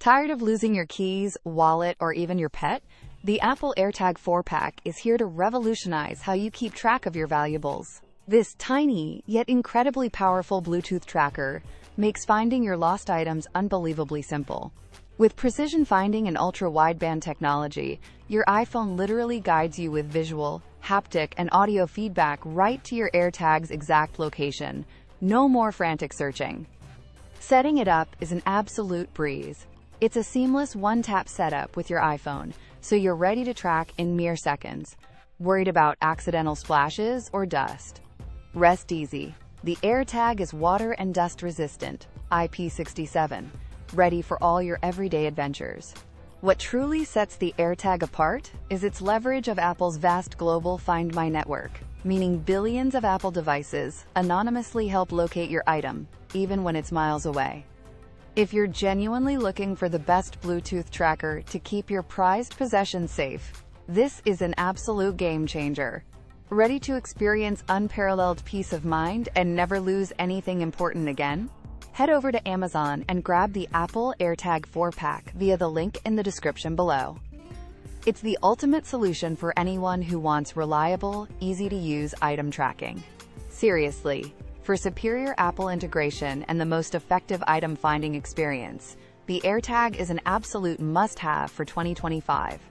Tired of losing your keys, wallet, or even your pet? The Apple AirTag 4-pack is here to revolutionize how you keep track of your valuables. This tiny, yet incredibly powerful Bluetooth tracker makes finding your lost items unbelievably simple. With precision finding and Ultra Wideband technology, your iPhone literally guides you with visual, haptic, and audio feedback right to your AirTag's exact location. No more frantic searching. Setting it up is an absolute breeze. It's a seamless one-tap setup with your iPhone, so you're ready to track in mere seconds. Worried about accidental splashes or dust? Rest easy. The AirTag is water and dust resistant, IP67, ready for all your everyday adventures. What truly sets the AirTag apart is its leverage of Apple's vast global Find My network, meaning billions of Apple devices anonymously help locate your item, even when it's miles away. If you're genuinely looking for the best Bluetooth tracker to keep your prized possessions safe, this is an absolute game changer. Ready to experience unparalleled peace of mind and never lose anything important again? Head over to Amazon and grab the Apple AirTag 4-pack via the link in the description below. It's the ultimate solution for anyone who wants reliable, easy-to-use item tracking. Seriously, for superior Apple integration and the most effective item finding experience, the AirTag is an absolute must-have for 2025.